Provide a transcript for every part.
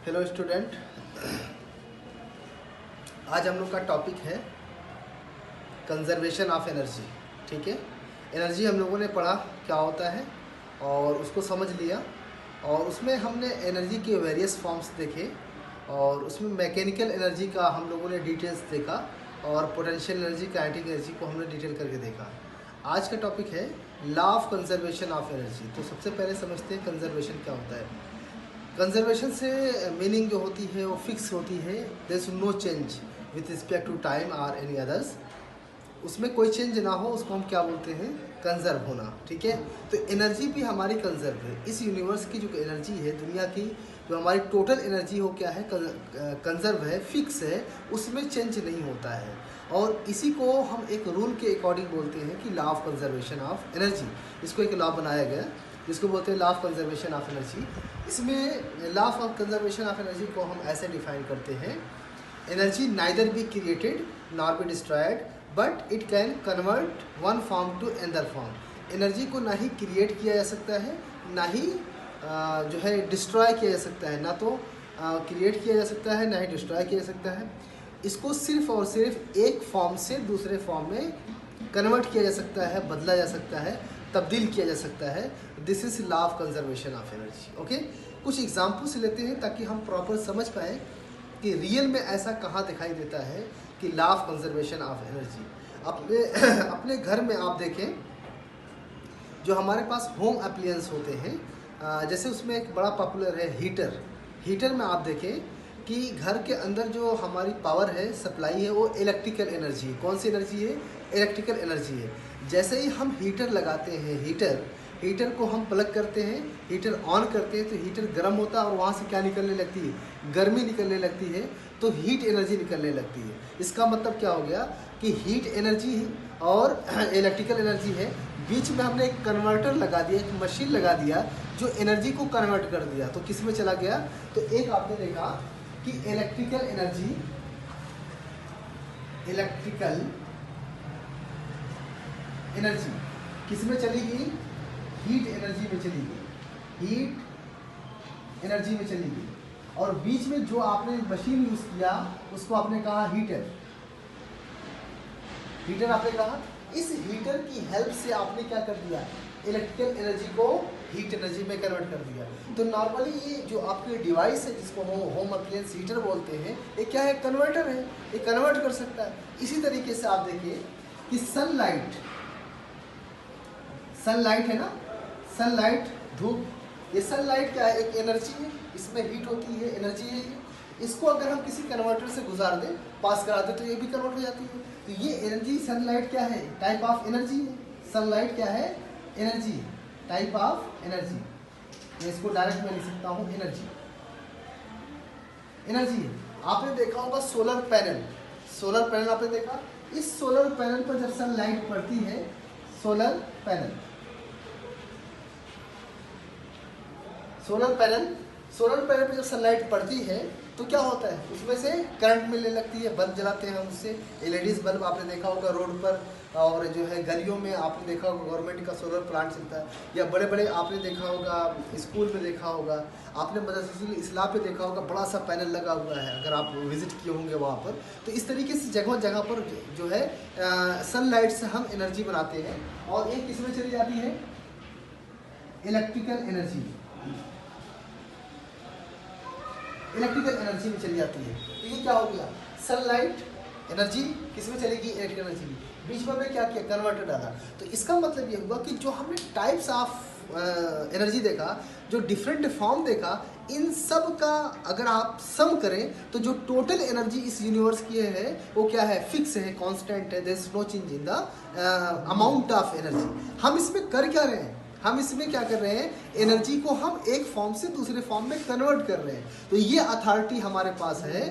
Hello student, आज हम लोग का टॉपिक है कंजर्वेशन ऑफ एनर्जी। ठीक है, एनर्जी हम लोगों ने पढ़ा क्या होता है और उसको समझ लिया, और उसमें हमने एनर्जी के वेरियस फॉर्म्स देखे, और उसमें मैकेनिकल एनर्जी का हम लोगों ने डिटेल्स देखा, और पोटेंशियल एनर्जी, काइनेटिक एनर्जी को हमने डिटेल करके देखा। आज का टॉपिक है law of conservation of energy. तो सबसे पहले समझते हैं कंजर्वेशन क्या होता है। कंजर्वेशन से मीनिंग जो होती है वो फिक्स होती है, there is no change with respect to time और एनी अदर्स। उसमें कोई चेंज ना हो, उसको हम क्या बोलते हैं, कंजर्व होना। ठीक है, तो एनर्जी भी हमारी कंजर्व है। इस यूनिवर्स की जो एनर्जी है, दुनिया की जो हमारी टोटल एनर्जी हो क्या है, कंजर्व है, फिक्स है, उसमें चेंज नहीं होता है। और इसी को हम एक रूल के अकॉर्डिंग बोलते हैं कि law of conservation of energy. इसको एक लॉ बनाया गया जिसको बोलते हैं law of conservation of energy. इसमें law of conservation of energy को हम ऐसे डिफाइन करते हैं, energy neither be created nor be destroyed but it can convert one form to another form. Energy को ना ही क्रिएट किया जा सकता है, ना ही जो है डिस्ट्रॉय किया जा सकता है। ना तो क्रिएट किया जा सकता है, ना ही डिस्ट्रॉय किया जा सकता है। इसको सिर्फ और सिर्फ एक फॉर्म से दूसरे फॉर्म में कन्वर्ट किया जा सकता है, बदला जा सकता है, तब्दील किया जा सकता है। This is law of conservation of energy. Okay, कुछ एग्जाम्पल्स लेते हैं ताकि हम प्रॉपर समझ पाएँ कि रियल में ऐसा कहाँ दिखाई देता है कि law of conservation of energy. अपने अपने घर में आप देखें, जो हमारे पास होम अप्लायंस होते हैं, जैसे उसमें एक बड़ा पॉपुलर है हीटर। हीटर में आप देखें कि घर के अंदर जो हमारी पावर है, सप्लाई है, वो इलेक्ट्रिकल एनर्जी है। कौन सी एनर्जी है? इलेक्ट्रिकल एनर्जी है। जैसे ही हम हीटर लगाते हैं, हीटर को हम प्लग करते हैं, हीटर ऑन करते हैं, तो हीटर गर्म होता है और वहाँ से क्या निकलने लगती है? गर्मी निकलने लगती है, तो हीट एनर्जी निकलने लगती है। इसका मतलब क्या हो गया कि हीट एनर्जी और इलेक्ट्रिकल एनर्जी है, बीच में हमने एक कन्वर्टर लगा दिया, एक मशीन लगा दिया जो एनर्जी को कन्वर्ट कर दिया। तो किस में चला गया? तो एक आपने देखा कि इलेक्ट्रिकल एनर्जी किस में चली गई? हीट एनर्जी में चली गई, हीट एनर्जी में चली गई। और बीच में जो आपने मशीन यूज किया उसको आपने कहा हीटर आपने कहा। इस हीटर की हेल्प से आपने क्या कर दिया? इलेक्ट्रिकल एनर्जी को हीट एनर्जी में कन्वर्ट कर दिया। तो नॉर्मली ये जो आपके डिवाइस है जिसको होम अप्लायंस हीटर बोलते हैं, ये क्या है? कन्वर्टर है, ये कन्वर्ट कर सकता है। इसी तरीके से आप देखिए कि सनलाइट है ना, सनलाइट, धूप, ये सनलाइट क्या है? एक एनर्जी है, इसमें हीट होती है, एनर्जी है। इसको अगर हम किसी कन्वर्टर से गुजार दें, पास करा दें, तो ये भी कन्वर्ट हो जाती है। तो ये एनर्जी, सनलाइट क्या है? टाइप ऑफ एनर्जी है। सनलाइट क्या है? Energy, type of energy. मैं इसको डायरेक्ट में लिख सकता हूँ, एनर्जी है। आपने देखा होगा सोलर पैनल आपने देखा। इस सोलर पैनल पर जब सनलाइट पड़ती है, सोलर पैनल पर जब सनलाइट पड़ती है तो क्या होता है? उसमें से करंट मिलने लगती है, बल्ब जलाते हैं हम उससे। एलईडीज बल्ब आपने देखा होगा रोड पर, और जो है गलियों में आपने देखा होगा गवर्नमेंट का सोलर प्लांट चलता है, या बड़े बड़े आपने देखा होगा स्कूल में देखा होगा, आपने मदरसा इस्लाह पे देखा होगा, बड़ा सा पैनल लगा हुआ है अगर आप विजिट किए होंगे वहाँ पर। तो इस तरीके से जगह जगह पर जो है सनलाइट से हम एनर्जी बनाते हैं। और एक किसमें चली जाती है? इलेक्ट्रिकल एनर्जी में चली जाती है। तो ये क्या हो गया? सनलाइट एनर्जी किसमें चलेगी? इलेक्ट्रिकल एनर्जी में। बीच में क्या किया? कन्वर्टर डाला। तो इसका मतलब ये हुआ कि जो हमने टाइप्स ऑफ एनर्जी देखा, जो डिफरेंट फॉर्म देखा, इन सब का अगर आप सम करें तो जो टोटल एनर्जी इस यूनिवर्स की है वो क्या है? फिक्स है, कांस्टेंट है। There is no change in the amount of energy. हम इसमें कर क्या रहे हैं? हम इसमें क्या कर रहे हैं? एनर्जी को हम एक फॉर्म से दूसरे फॉर्म में कन्वर्ट कर रहे हैं। तो ये अथॉरिटी हमारे पास है,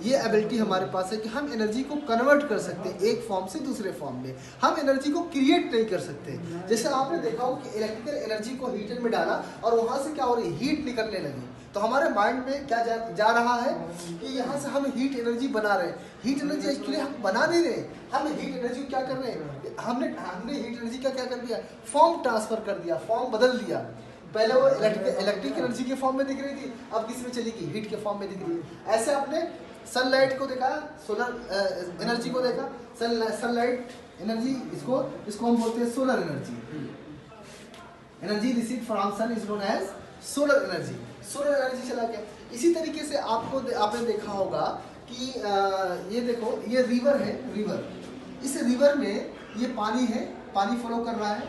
ये एबिलिटी हमारे पास है कि हम एनर्जी को कन्वर्ट कर सकते हैं एक फॉर्म से दूसरे फॉर्म में। हम एनर्जी को क्रिएट नहीं कर सकते। जैसे आपने देखा हो कि इलेक्ट्रिकल एनर्जी को हीटर में डाला और वहाँ से क्या हो रही? हीट निकलने लगी। तो हमारे माइंड में क्या जा रहा है कि यहाँ से हम हीट एनर्जी बना रहे हैं। हीट एनर्जी एक्चुअली हम बना नहीं रहे, हम हीट एनर्जी क्या कर रहे हैं? हमने हीट एनर्जी का क्या कर दिया? फॉर्म ट्रांसफर कर दिया, फॉर्म बदल दिया। पहले वो इलेक्ट्रिक एनर्जी के फॉर्म में दिख रही थी, अब किस में चली गई, हीट के फॉर्म में दिख रही है। ऐसे आपने सनलाइट को देखा, सोलर एनर्जी को देखा, सनलाइट एनर्जी, इसको हम बोलते हैं solar energy. Energy receive from sun is known as solar energy. Solar energy चला गया। इसी तरीके से आपने देखा होगा कि ये देखो, ये रिवर है, रिवर, इस रिवर में ये पानी है, पानी फ्लो कर रहा है।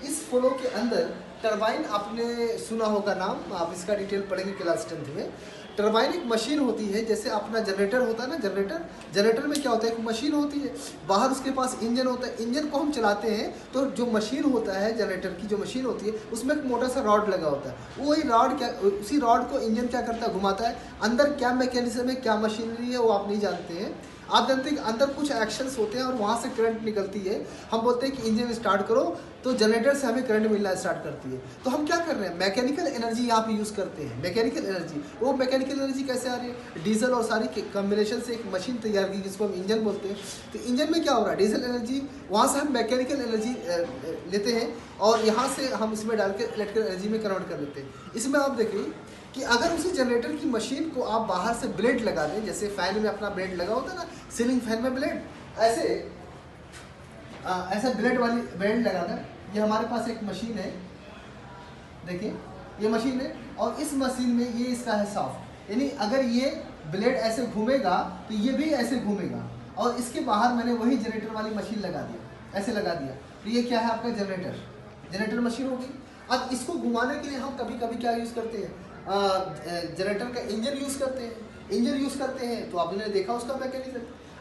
इस फ्लो के अंदर टरबाइन, आपने सुना होगा नाम, आप इसका डिटेल पढ़ेंगे क्लास 10th में। टरबाइन एक मशीन होती है, जैसे अपना जनरेटर होता है ना, जनरेटर में क्या होता है, एक मशीन होती है, बाहर उसके पास इंजन होता है। इंजन को हम चलाते हैं तो जो मशीन होता है, जनरेटर की जो मशीन होती है, उसमें एक मोटा सा रॉड लगा होता है। वही रॉड क्या, उसी रॉड को इंजन क्या करता है, घुमाता है। अंदर क्या मैकेनिज्म है, क्या मशीनरी है, वो आप नहीं जानते हैं। आप जानते हैं कि अंदर कुछ एक्शंस होते हैं और वहाँ से करंट निकलती है। हम बोलते हैं कि इंजन स्टार्ट करो, तो जनरेटर से हमें करंट मिलना स्टार्ट करती है। तो हम क्या कर रहे हैं, मैकेनिकल एनर्जी यहाँ पे यूज़ करते हैं। मैकेनिकल एनर्जी, वो मैकेनिकल एनर्जी कैसे आ रही है, डीजल और सारी के कम्बिनेशन से एक मशीन तैयार की जिसको हम इंजन बोलते हैं। तो इंजन में क्या हो रहा है, डीजल एनर्जी, वहाँ से हम मैकेनिकल एनर्जी लेते हैं और यहाँ से हम इसमें डाल के इलेक्ट्रिकल एनर्जी में कन्वर्ट कर लेते हैं। इसमें आप देखिए कि अगर उसी जनरेटर की मशीन को आप बाहर से ब्लेड लगा दें, जैसे फैन में अपना ब्लेड लगा होता है ना, सीलिंग फैन में ब्लेड, ऐसे ब्लेड वाली ब्लेड लगाकर, ये हमारे पास एक मशीन है, देखिए ये मशीन है, और इस मशीन में ये इसका है शाफ्ट, यानी अगर ये ब्लेड ऐसे घूमेगा तो ये भी ऐसे घूमेगा, और इसके बाहर मैंने वही जनरेटर वाली मशीन लगा दिया, ऐसे लगा दिया, तो ये क्या है आपका जनरेटर मशीन हो गई। अब इसको घुमाने के लिए हम कभी कभी क्या यूज़ करते हैं, जनरेटर का इंजन यूज़ करते हैं, तो आपने देखा उसका मैकेनिज्म।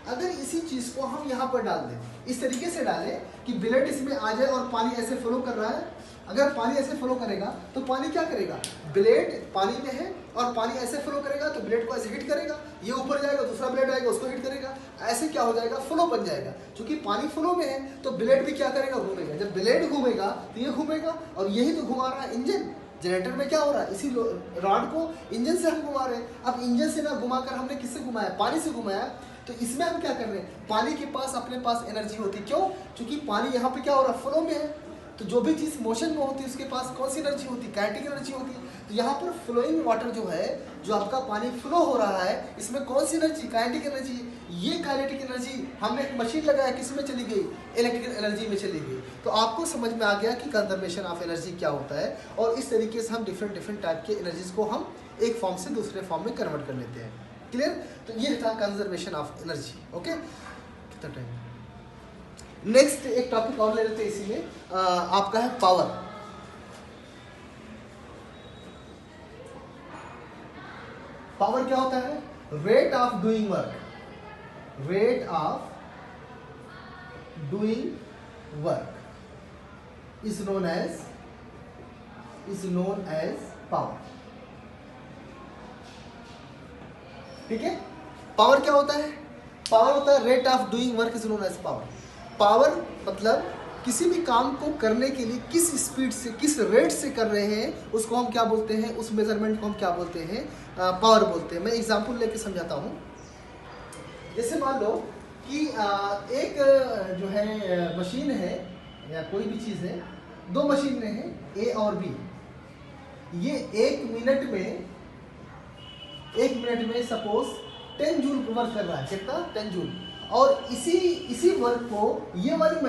अगर इसी चीज़ को हम यहाँ पर डाल दें, इस तरीके से डालें कि ब्लेड इसमें आ जाए और पानी ऐसे फ्लो कर रहा है। अगर पानी ऐसे फ्लो करेगा तो पानी क्या करेगा, ब्लेड पानी में है और पानी ऐसे फ्लो करेगा तो ब्लेड को ऐसे हिट करेगा, ये ऊपर जाएगा, दूसरा ब्लेड आएगा उसको हिट करेगा, ऐसे क्या हो जाएगा, फ्लो बन जाएगा। क्योंकि पानी फ्लो में है तो ब्लेड भी क्या करेगा, घूमेगा। जब ब्लेड घूमेगा तो ये घूमेगा, और यही तो घुमा रहा है इंजन। जनरेटर में क्या हो रहा है, इसी रॉड को इंजन से हम घुमा रहे हैं। अब इंजन से ना घुमाकर हमने किससे घुमाया, पानी से घुमाया। तो इसमें हम क्या कर रहे हैं, पानी के पास अपने पास एनर्जी होती, क्यों, क्योंकि पानी यहाँ पे क्या हो रहा है, फ्लो में है। तो जो भी चीज़ मोशन में होती है उसके पास कौन सी एनर्जी होती है, काइनेटिक एनर्जी होती है। तो यहाँ पर फ्लोइंग वाटर जो है, जो आपका पानी फ्लो हो रहा है, इसमें कौन सी एनर्जी, काइनेटिक एनर्जी। ये काइनेटिक एनर्जी हमने एक मशीन लगाया, किस में चली गई, इलेक्ट्रिकल एनर्जी में चली गई। तो आपको समझ में आ गया कि कंजर्वेशन ऑफ एनर्जी क्या होता है, और इस तरीके से हम डिफरेंट टाइप के एनर्जीज को हम एक फॉर्म से दूसरे फॉर्म में कन्वर्ट कर लेते हैं। क्लियर। तो ये था कंजर्वेशन ऑफ एनर्जी। ओके, कितना टाइम। नेक्स्ट एक टॉपिक और ले लेते हैं इसी में, आपका है पावर। पावर क्या होता है, rate of doing work, rate of doing work is known as power. ठीक है, पावर क्या होता है, पावर होता है rate of doing work is known as power. Power मतलब किसी भी काम को करने के लिए किस स्पीड से, किस रेट से कर रहे हैं, उसको हम क्या बोलते हैं, उस मेजरमेंट को हम क्या बोलते हैं, पावर बोलते हैं। मैं एग्जांपल लेके समझाता हूँ। जैसे मान लो कि एक जो है मशीन है या कोई भी चीज़ है, दो मशीनें हैं ए और बी। ये एक मिनट में सपोज 10 जूल वर्क कर रहा है, कितना, 10 जूल। और इसी वर्क को ये वाली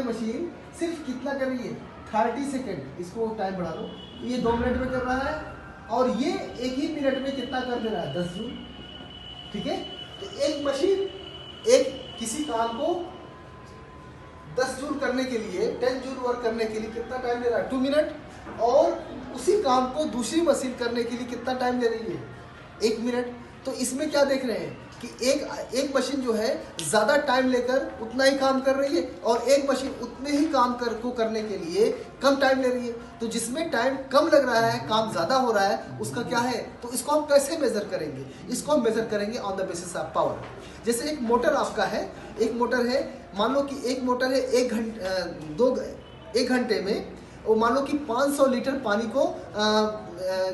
मशीन सिर्फ कितना कर रही है, 30 सेकेंड, इसको टाइम बढ़ा दो, ये 2 मिनट में कर रहा है, और ये एक ही मिनट में कितना कर दे रहा है, 10 जूल। ठीक है, तो एक मशीन किसी काम को 10 जूल करने के लिए, 10 जूल वर्क करने के लिए कितना टाइम ले रहा है, 2 मिनट, और उसी काम को दूसरी मशीन करने के लिए कितना टाइम ले रही है, 1 मिनट। तो इसमें क्या देख रहे हैं कि एक मशीन जो है ज़्यादा टाइम लेकर उतना ही काम कर रही है, और एक मशीन उतने ही काम करने के लिए कम टाइम ले रही है। तो जिसमें टाइम कम लग रहा है, काम ज़्यादा हो रहा है, उसका क्या है, तो इसको हम कैसे मेज़र करेंगे, इसको हम मेज़र करेंगे on the basis of power. जैसे एक मोटर आपका है, एक मोटर है, मान लो कि एक मोटर है 1 घंटे में, वो मान लो कि 500 लीटर पानी को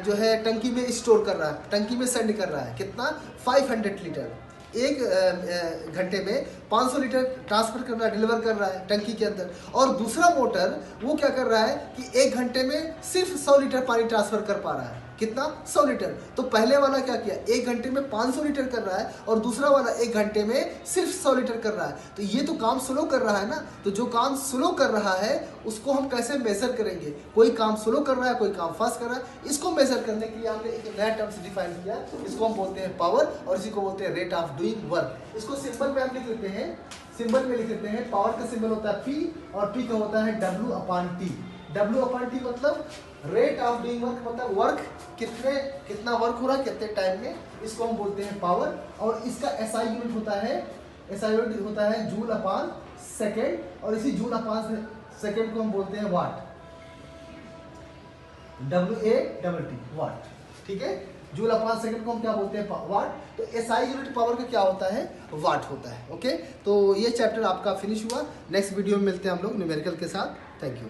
जो है टंकी में स्टोर कर रहा है, टंकी में सेंड कर रहा है, कितना, 500 लीटर। एक घंटे में 500 लीटर ट्रांसफर कर रहा है, डिलीवर कर रहा है टंकी के अंदर। और दूसरा मोटर वो क्या कर रहा है कि एक घंटे में सिर्फ 100 लीटर पानी ट्रांसफर कर पा रहा है। कितना? 100 लीटर। तो पहले वाला क्या किया, एक घंटे में 500 लीटर कर रहा है, और दूसरा वाला एक घंटे में सिर्फ 100 लीटर कर रहा है। तो ये तो काम स्लो कर रहा है ना। तो जो काम स्लो कर रहा है उसको हम कैसे मेजर करेंगे? कोई काम स्लो कर रहा है, कोई काम फास्ट कर रहा है, इसको मेजर करने के लिए हमने एक नया टर्म्स डिफाइन किया। इसको हम बोलते हैं पावर, और इसी को बोलते हैं रेट ऑफ डूइंग वर्क। इसको सिंबल में हम लिख लेते हैं, सिंबल में लिख लेते हैं। पावर का सिंबल होता है P, और P का होता है W/T। W/T मतलब रेट ऑफ डूइंग वर्क, मतलब वर्क कितना वर्क हो रहा है कितने टाइम में, इसको हम बोलते हैं पावर। और इसका SI यूनिट होता है जूल/सेकेंड, और इसी जूल/सेकेंड को हम बोलते हैं वाट, WATT वाट। ठीक है, जूल/सेकेंड को हम क्या बोलते हैं? वाट। तो SI यूनिट पावर का क्या होता है? वाट होता है। ओके, तो ये चैप्टर आपका फिनिश हुआ। नेक्स्ट वीडियो में मिलते हैं हम लोग न्यूमेरिकल के साथ। Thank you.